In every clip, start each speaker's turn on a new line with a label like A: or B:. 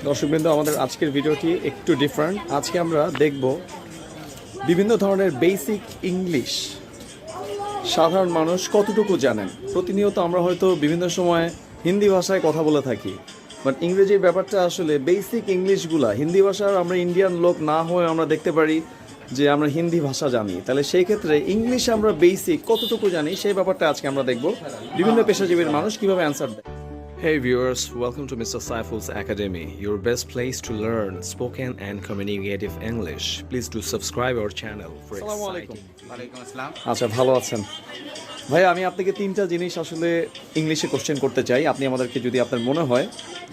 A: দর্শকবৃন্দ, আমাদের আজকের ভিডিওটি একটু ডিফারেন্ট। আজকে আমরা দেখব বিভিন্ন ধরনের বেসিক ইংলিশ সাধারণ মানুষ কতটুকু জানেন। প্রতিনিয়ত আমরা হয়তো বিভিন্ন সময় হিন্দি ভাষায় কথা বলে থাকি, বাট ইংরেজির ব্যাপারটা আসলে বেসিক ইংলিশগুলা হিন্দি ভাষার আমরা ইন্ডিয়ান লোক না হয়ে আমরা দেখতে পারি যে আমরা হিন্দি ভাষা জানি। তাহলে সেই ক্ষেত্রে ইংলিশ আমরা বেসিক কতটুকু জানি সেই ব্যাপারটা আজকে আমরা দেখব। বিভিন্ন পেশাজীবীর মানুষ কীভাবে অ্যান্সার দেয়। Hey viewers, welcome to Mr. Saiful's Academy, your best place to learn spoken and communicative English. Please do subscribe our channel for exciting. আচ্ছা, ভালো আছেন ভাই? আমি আপনাকে তিনটা জিনিস আসলে ইংলিশে কোশ্চেন করতে চাই। আপনি আমাদেরকে, যদি আপনার মনে হয়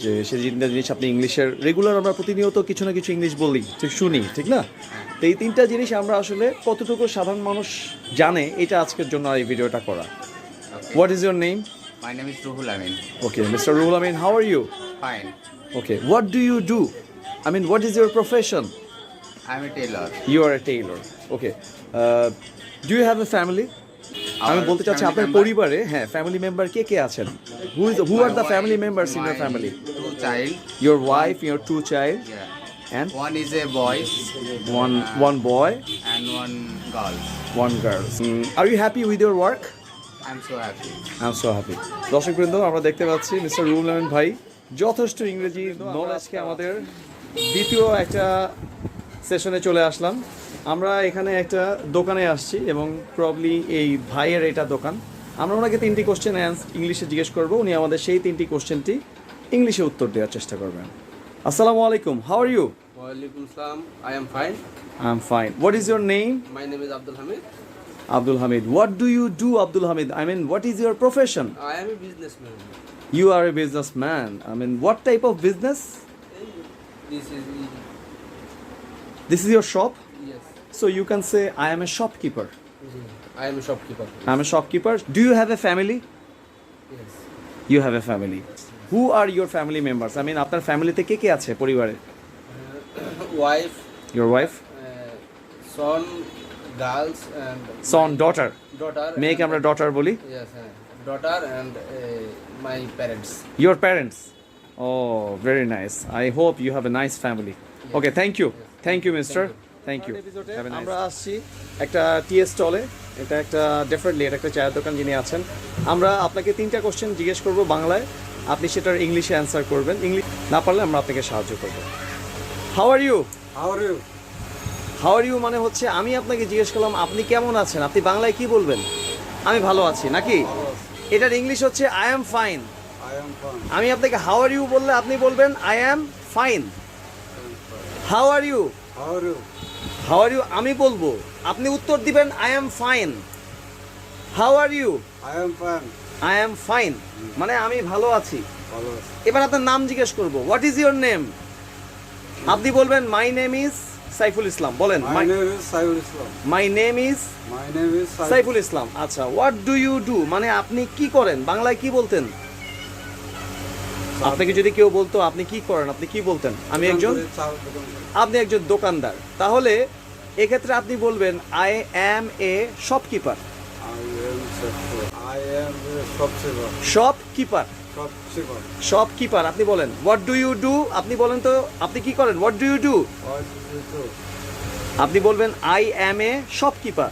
A: যে সেই তিনটা জিনিস আপনি ইংলিশের রেগুলার, আমরা প্রতিনিয়ত কিছু না কিছু ইংলিশ বলি, ঠিক শুনি, ঠিক না? তো এই তিনটা জিনিস আমরা আসলে কতটুকু সাধারণ মানুষ জানে, এটা আজকের জন্য এই ভিডিওটা করা। What is your name?
B: My name is Ruhul Amin.
A: Okay, Mr. Ruhul Amin, how are you?
B: Fine.
A: Okay, what do you do? I mean, what is your profession?
B: I'm a tailor.
A: You are a tailor. Okay. Do you have a family? আমি বলতে চাচ্ছি আপনার পরিবারে family member কে কে আছেন? Who are the family members in your family?
B: Two child.
A: Your wife, your two child.
B: Yeah.
A: And
B: one is a boy.
A: One boy
B: and one girl.
A: One girl. Are you happy with your work?
B: I'm so happy.
A: I'm so happy. দর্শকবৃন্দ, আমরা দেখতে পাচ্ছি mister Ruhul Amin ভাই যথেষ্ট ইংরেজি নলেজকে আমাদের দ্বিতীয় একটা সেশনে চলে আসলাম। আমরা এখানে একটা দোকানে আসছি এবং প্রবলি এই ভাইয়ের এটা দোকান। আমরা ওনাকে তিনটি কোশ্চেন ইংলিশে জিজ্ঞেস করবো, উনি আমাদের সেই তিনটি কোশ্চেনটি ইংলিশে উত্তর দেওয়ার চেষ্টা করবেন। আসসালামু আলাইকুম, how are you?
C: Walaikum salam. I am fine.
A: I am fine. What is your name?
C: My name is Abdul Hamid.
A: Abdul Hamid. What do you do, Abdul Hamid? I mean, what is your profession?
C: I am a businessman.
A: You are a businessman. I mean, what type of business?
C: This is
A: your shop?
C: yes.
A: So you can say, I am a shopkeeper.
C: I am a shopkeeper.
A: I am a shopkeeper. Do you have a family?
C: Yes.
A: You have a family. Who are your family members? I mean, আপনার ফ্যামিলিতে কে কে আছে পরিবারে?
C: Wife.
A: Your wife?
C: Son, girls and
A: Son, daughter.
C: Daughter.
A: মেয়েকে আমরা daughter বলি.
C: Yes. Daughter and my parents.
A: Your parents. Oh, very nice. I hope you have a nice family. Yes. Okay, thank you. Yes. Thank you, mister. Thank you. আমরা আসছি একটা টি স্টলে। এটা একটা definitely এটা একটা চায়ের দোকান যিনি আছেন। আমরা আপনাকে তিনটা কোশ্চেন জিজ্ঞেস করব বাংলায়, আপনি সেটার ইংলিশে অ্যান্সার করবেন। ইংলিশ না পারলে আমরা আপনাকে সাহায্য করব। How are you?
B: How are you?
A: How are you মানে হচ্ছে আমি আপনাকে জিজ্ঞেস করলাম আপনি কেমন আছেন, আপনি বাংলায় কি বলবেন? আমি ভালো আছি নাকি? এটার ইংলিশ হচ্ছে আই অ্যাম ফাইন। আমি আপনাকে হাউ আর ইউ বললে আপনি বলবেন I am fine. How are you? How are you আমি বলবো, আপনি উত্তর দিবেন I am fine. How are you? I am fine মানে আমি ভালো আছি। এবার আপনার নাম জিজ্ঞেস করবো, হোয়াট ইজ ইউর নেম? আপনি বলবেন my name is Saiful Islam. বলেন my name is Saiful Islam. আচ্ছা, হোয়াট ডু ইউ ডু মানে আপনি কি করেন, বাংলায় কি বলতেন? আপনাকে যদি কেউ বলতো আপনি কি করেন, আপনি কি বলতেন? আপনি একজন দোকানদার। তাহলে এক্ষেত্রে আপনি বলবেন I am a shopkeeper. Shopkeeper আপনি বলেন। হোয়াট ডু ইউ ডু আপনি বলেন তো, আপনি কি করেন? হোয়াট ডু ইউ ডু আপনি বলবেন I am a shopkeeper.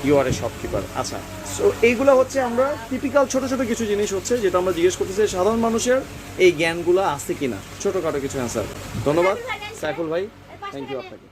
A: You are a shopkeeper. আচ্ছা, সো এইগুলো হচ্ছে আমরা টিপিক্যাল ছোট ছোট কিছু জিনিস হচ্ছে যেটা আমরা জিজ্ঞেস করতেছি সাধারণ মানুষের এই জ্ঞানগুলো আছে কিনা, ছোটখাটো কিছু অ্যান্সার। ধন্যবাদ সাইফুল ভাই, থ্যাংক ইউ আপনাকে।